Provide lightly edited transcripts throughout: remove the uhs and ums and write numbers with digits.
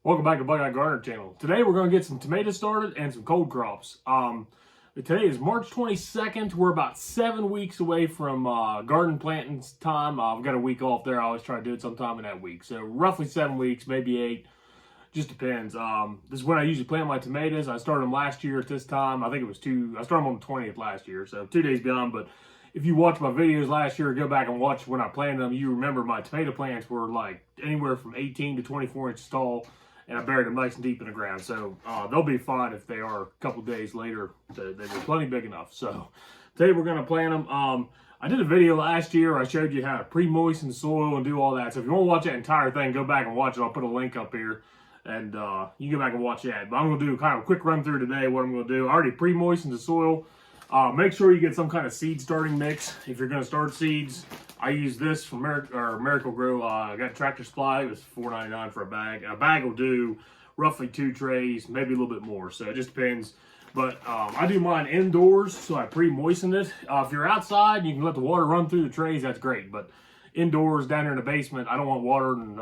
Welcome back to Buckeye Gardener channel. Today we're going to get some tomatoes started and some cold crops. Today is March 22nd. We're about 7 weeks away from garden planting time. I've got a week off there. I always try to do it sometime in that week. So roughly 7 weeks, maybe 8. Just depends. This is when I usually plant my tomatoes. I started them last year at this time. I think it was I started them on the 20th last year, so 2 days beyond. But if you watch my videos last year, go back and watch when I planted them, you remember my tomato plants were like anywhere from 18 to 24 inches tall. And I buried them nice and deep in the ground. So they'll be fine if they are a couple days later. They were plenty big enough. So today we're going to plant them. I did a video last year. I showed you how to pre-moisten the soil and do all that. So if you want to watch that entire thing, go back and watch it. I'll put a link up here. And you can go back and watch that. But I'm going to do kind of a quick run through today what I'm going to do. I already pre-moistened the soil. Make sure you get some kind of seed starting mix. If you're going to start seeds, I use this from Miracle Grow. I got Tractor Supply. It was $4.99 for a bag. A bag will do roughly 2 trays, maybe a little bit more. So it just depends. But I do mine indoors, so I pre-moisten it. If you're outside, you can let the water run through the trays. That's great. But indoors, down there in the basement, I don't want water and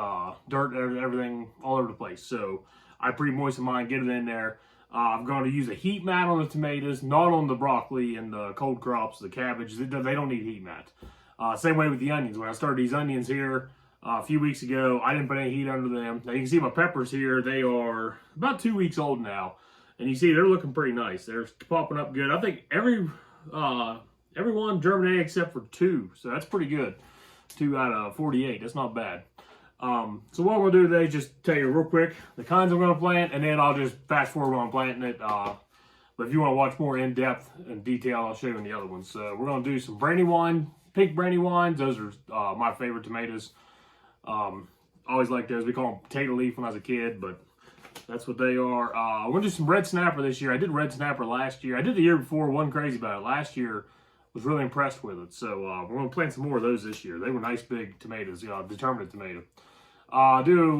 dirt and everything all over the place. So I pre-moisten mine, get it in there. I'm going to use a heat mat on the tomatoes, not on the broccoli and the cold crops, the cabbage. They don't need heat mat. Same way with the onions. When I started these onions here a few weeks ago, I didn't put any heat under them. Now you can see my peppers here. They are about 2 weeks old now. And you see they're looking pretty nice. They're popping up good. I think everyone germinated except for 2. So that's pretty good. 2 out of 48. That's not bad. So what we'll do today is just tell you real quick the kinds I'm going to plant, and then I'll just fast forward while I'm planting it. But if you want to watch more in depth and detail, I'll show you in the other ones. So we're going to do some Brandywine, pink Brandywines. Those are my favorite tomatoes. Always like those. We call them potato leaf when I was a kid, but that's what they are. We're going to do some red snapper this year. I did red snapper last year. I did the year before. Wasn't crazy about it. Last year, was really impressed with it. So we're going to plant some more of those this year. They were nice big tomatoes, determinate tomato. Do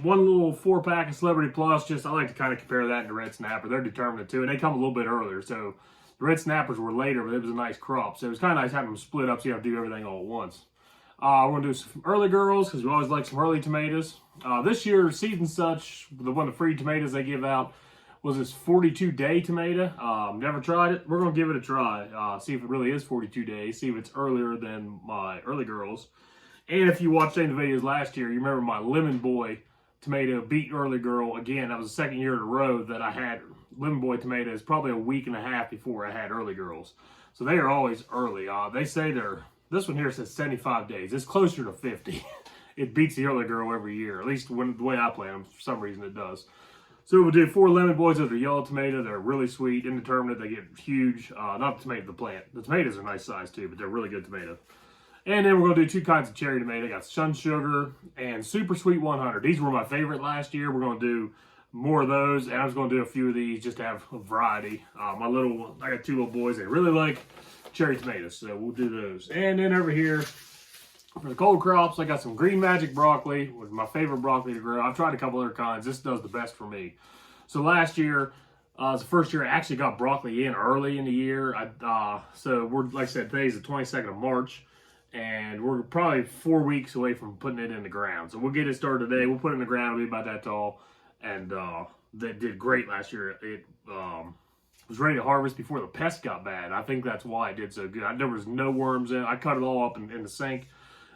one little 4-pack of Celebrity Plus. Just I like to kind of compare that to Red Snapper. They're determinate too, and they come a little bit earlier. So the Red Snappers were later, but it was a nice crop. So it was kind of nice having them split up so you have to do everything all at once. We're going to do some early girls because we always like some early tomatoes. This year, Seed and Such, one of the free tomatoes they give out, was this 42-day tomato. Never tried it. We're going to give it a try. See if it really is 42 days. See if it's earlier than my early girls. And if you watched any of the videos last year, you remember my Lemon Boy tomato beat Early Girl. Again, that was the second year in a row that I had Lemon Boy tomatoes, probably a week and a half before I had Early Girls. So they are always early. They say this one here says 75 days. It's closer to 50. It beats the Early Girl every year, at least the way I plant them. For some reason it does. So we'll do 4 Lemon Boys. Those are yellow tomato. They're really sweet, indeterminate. They get huge. Not the tomato, the plant. The tomatoes are nice size too, but they're really good tomato. And then we're going to do 2 kinds of cherry tomato. I got Sun Sugar and Super Sweet 100. These were my favorite last year. We're going to do more of those, and I was going to do a few of these just to have a variety. I got 2 little boys. They really like cherry tomatoes, so we'll do those. And then over here, for the cold crops, I got some Green Magic broccoli, which is my favorite broccoli to grow. I've tried a couple other kinds. This does the best for me. So last year, it's the first year I actually got broccoli in early in the year. So we're, like I said, today's the 22nd of March. And we're probably 4 weeks away from putting it in the ground. So we'll get it started today. We'll put it in the ground. It'll be about that tall. And that did great last year. It was ready to harvest before the pests got bad. I think that's why it did so good. There was no worms in it. I cut it all up in the sink.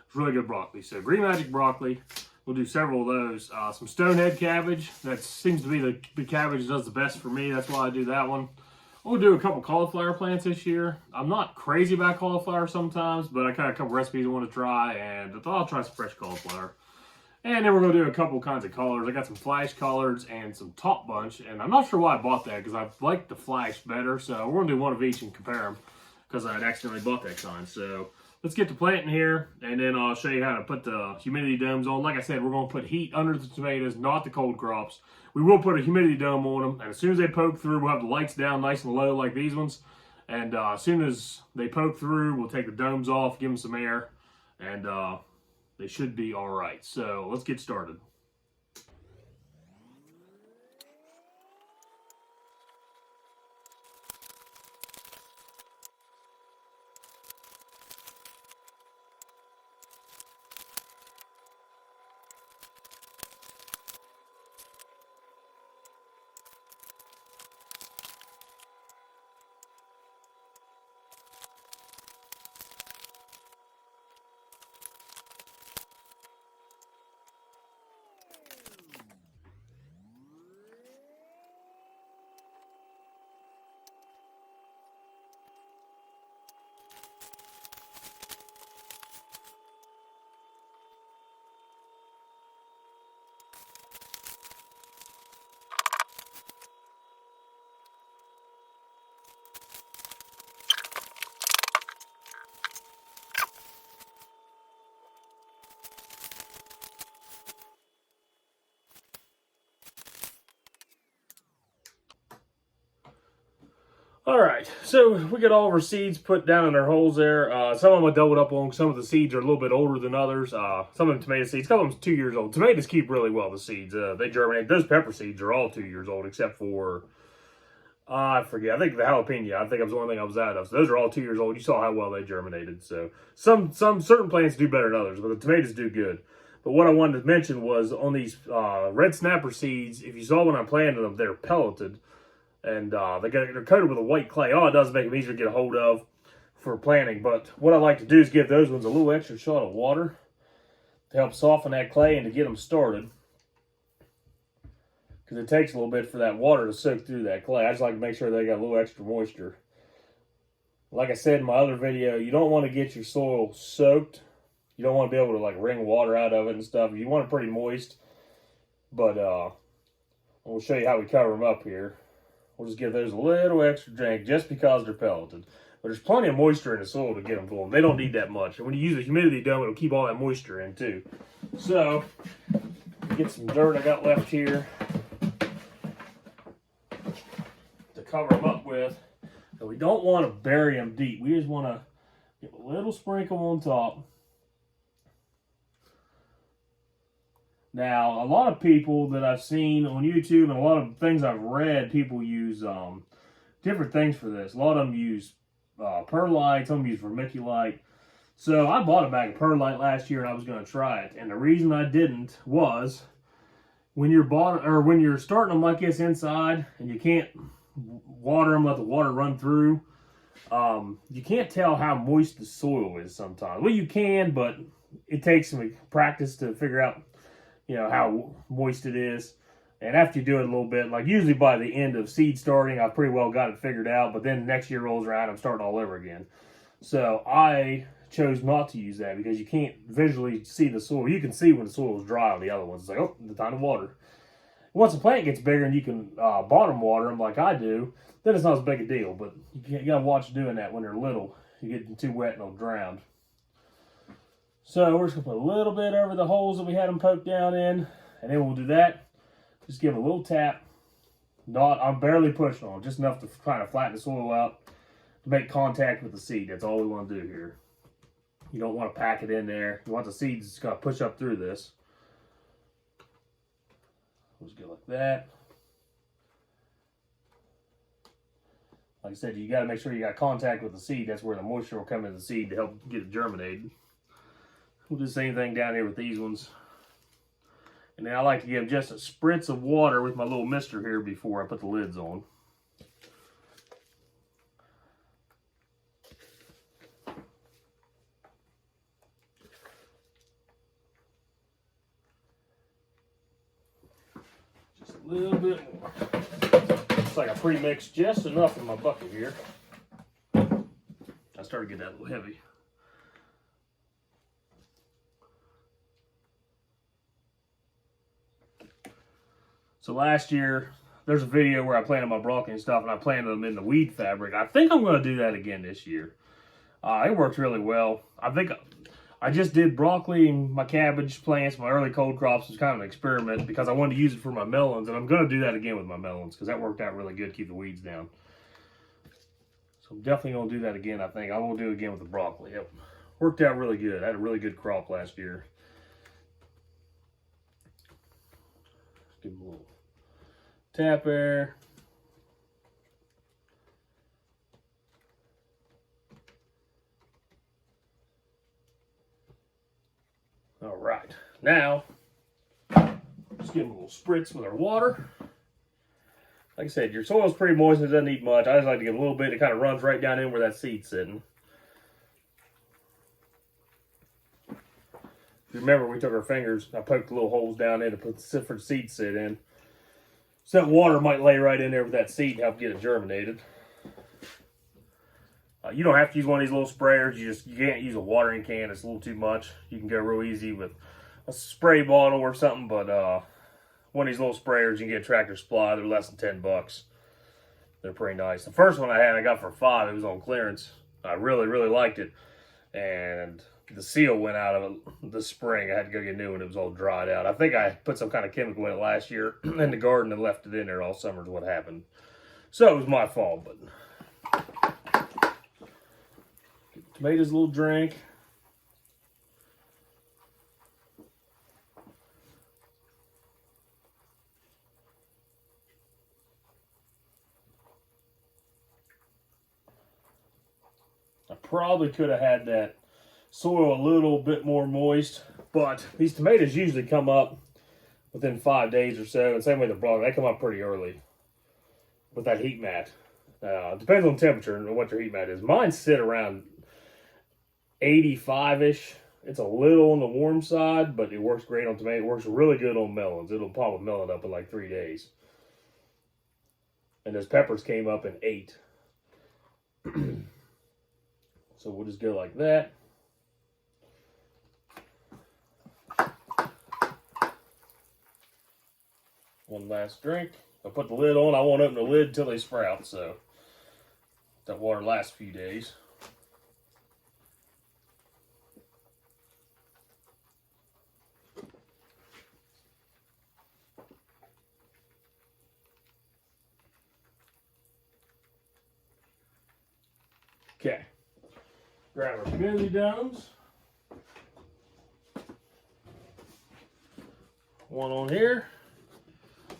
It's really good broccoli. So Green Magic broccoli. We'll do several of those. Some Stonehead cabbage. That seems to be the cabbage that does the best for me. That's why I do that one. We'll do a couple cauliflower plants this year. I'm not crazy about cauliflower sometimes, but I got a couple recipes I want to try, and I thought I'll try some fresh cauliflower. And then we're going to do a couple kinds of collards. I got some flash collards and some top bunch, and I'm not sure why I bought that because I like the flash better. So we're going to do one of each and compare them because I had accidentally bought that kind. So let's get to planting here, and then I'll show you how to put the humidity domes on. Like I said, we're going to put heat under the tomatoes, not the cold crops. We will put a humidity dome on them, and as soon as they poke through, we'll have the lights down nice and low like these ones. And as soon as they poke through, we'll take the domes off, give them some air, and they should be all right. So let's get started. All right, so we got all of our seeds put down in their holes there. Some of them I doubled up on. Some of the seeds are a little bit older than others. Some of them tomato seeds, a couple of them 2 years old. Tomatoes keep really well, the seeds. They germinate. Those pepper seeds are all 2 years old, except for, I forget. I think the jalapeno, I think that was the only thing I was out of. So those are all 2 years old. You saw how well they germinated. So some certain plants do better than others, but the tomatoes do good. But what I wanted to mention was on these red snapper seeds, if you saw when I planted them, they're pelleted. And they're coated with a white clay. All it does is make them easier to get a hold of for planting. But what I like to do is give those ones a little extra shot of water to help soften that clay and to get them started. Because it takes a little bit for that water to soak through that clay. I just like to make sure they got a little extra moisture. Like I said in my other video, you don't want to get your soil soaked. You don't want to be able to like wring water out of it and stuff. You want it pretty moist. But we'll show you how we cover them up here. We'll just give those a little extra drink just because they're pelleted. But there's plenty of moisture in the soil to get them going. They don't need that much. And when you use a humidity dome, it'll keep all that moisture in too. So, get some dirt I got left here to cover them up with. So we don't want to bury them deep. We just want to give a little sprinkle on top. Now, a lot of people that I've seen on YouTube and a lot of things I've read, people use different things for this. A lot of them use perlite, some use vermiculite. So I bought a bag of perlite last year and I was going to try it. And the reason I didn't was when you're starting them like this inside and you can't water them, let the water run through, you can't tell how moist the soil is sometimes. Well, you can, but it takes some practice to figure out how moist it is. And after you do it a little bit, like usually by the end of seed starting, I've pretty well got it figured out. But then next year rolls around, I'm starting all over again. So I chose not to use that because you can't visually see the soil. You can see when the soil is dry on the other ones. It's like, oh, the time to water. Once the plant gets bigger and you can bottom water them like I do, then it's not as big a deal. But you got to watch doing that when they're little. You get them too wet and they'll drown. So we're just going to put a little bit over the holes that we had them poked down in. And then we'll do that. Just give a little tap. I'm barely pushing on, just enough to kind of flatten the soil out to make contact with the seed. That's all we want to do here. You don't want to pack it in there. You want the seeds to push up through this. Just go like that. Like I said, you got to make sure you got contact with the seed. That's where the moisture will come in the seed to help get it germinated. We'll do the same thing down here with these ones. And then I like to give just a spritz of water with my little mister here before I put the lids on. Just a little bit more. Looks like I pre-mixed just enough in my bucket here. I started to get that a little heavy. So last year, there's a video where I planted my broccoli and stuff, and I planted them in the weed fabric. I think I'm going to do that again this year. It worked really well. I think I just did broccoli and my cabbage plants, my early cold crops. It was kind of an experiment because I wanted to use it for my melons, and I'm going to do that again with my melons because that worked out really good to keep the weeds down. So I'm definitely going to do that again, I think. I won't do it again with the broccoli. It worked out really good. I had a really good crop last year. Give them a little tap there. All right, now just give them a little spritz with our water. Like I said, your soil's pretty moist and it doesn't need much. I just like to give a little bit. It kind of runs right down in where that seed's sitting. If you remember, we took our fingers, I poked the little holes down in to put the different seed sit in. So that water might lay right in there with that seed and help get it germinated. You don't have to use one of these little sprayers. You can't use a watering can. It's a little too much. You can go real easy with a spray bottle or something. But one of these little sprayers, you can get a Tractor Supply. They're less than $10. They're pretty nice. The first one I got for $5. It was on clearance. I really, really liked it. And the seal went out of it this spring. I had to go get a new one. It was all dried out. I think I put some kind of chemical in it last year in the garden and left it in there all summer is what happened. So it was my fault, but Tomatoes, a little drink. I probably could have had that soil a little bit more moist, but these tomatoes usually come up within 5 days or so. And same way the broccoli, they come up pretty early with that heat mat. Depends on temperature and what your heat mat is. Mine sit around 85-ish. It's a little on the warm side, but it works great on tomato. It works really good on melons. It'll pop a melon up in like 3 days. And those peppers came up in 8. So we'll just go like that. One last drink. I'll put the lid on. I won't open the lid until they sprout, so that water lasts a few days. Okay. Grab our smoothie domes. One on here.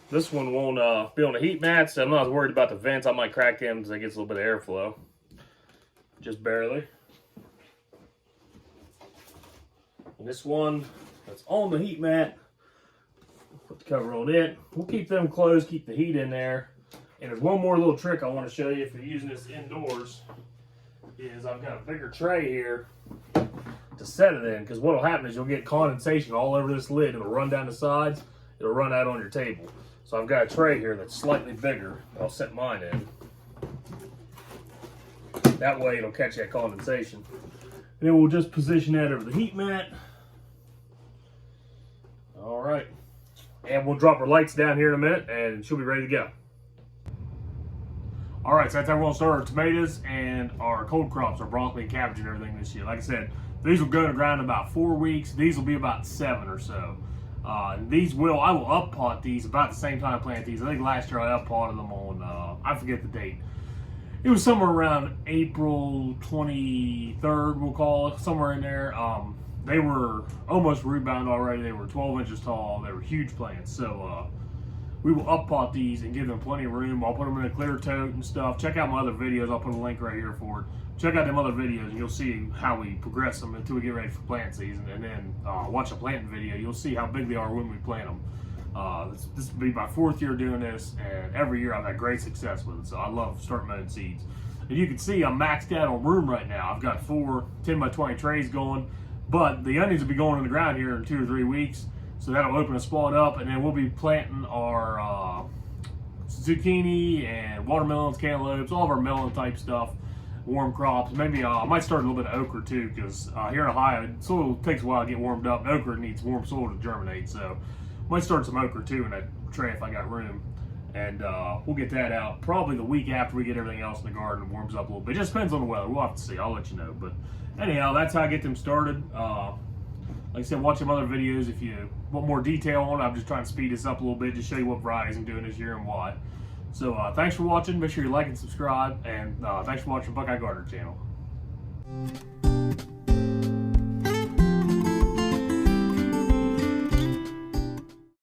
This one won't be on the heat mats. I'm not worried about the vents. I might crack them because it gets a little bit of airflow. Just barely. And this one that's on the heat mat, put the cover on it. We'll keep them closed, keep the heat in there. And there's one more little trick I want to show you if you're using this indoors. Is I've got a bigger tray here to set it in, because what will happen is you'll get condensation all over this lid. It'll run down the sides. It'll run out on your table. So I've got a tray here that's slightly bigger. I'll set mine in. That way it'll catch that condensation. And then we'll just position that over the heat mat. All right. And we'll drop our lights down here in a minute and she'll be ready to go. All right, so that's how we're gonna start our tomatoes and our cold crops, our broccoli and cabbage and everything this year. Like I said, these will go to ground in about 4 weeks. These will be about 7 or so. I will up pot these about the same time I planted these. I think last year I up potted them on, I forget the date. It was somewhere around April 23rd, we'll call it, somewhere in there. They were almost root bound already. They were 12 inches tall. They were huge plants. So we will up pot these and give them plenty of room. I'll put them in a clear tote and stuff. Check out my other videos. I'll put a link right here for it. Check out them other videos and you'll see how we progress them until we get ready for plant season. And then watch a planting video. You'll see how big they are when we plant them. This will be my 4th year doing this, and every year I've had great success with it. So I love starting my own seeds. And you can see I'm maxed out on room right now. I've got 4 10 by 20 trays going, but the onions will be going in the ground here in 2 or 3 weeks. So that'll open a spot up, and then we'll be planting our zucchini and watermelons, cantaloupes, all of our melon type stuff, warm crops. Maybe I might start a little bit of okra too, because here in Ohio, soil takes a while to get warmed up. And okra needs warm soil to germinate, so might start some okra too in that tray if I got room. And we'll get that out probably the week after we get everything else in the garden and warms up a little bit. It just depends on the weather. We'll have to see. I'll let you know. But anyhow, that's how I get them started. Like I said, watch some other videos if you want more detail on it. I'm just trying to speed this up a little bit, just show you what varieties I'm doing this year and why. So thanks for watching. Make sure you like and subscribe. And thanks for watching Buckeye Gardener channel.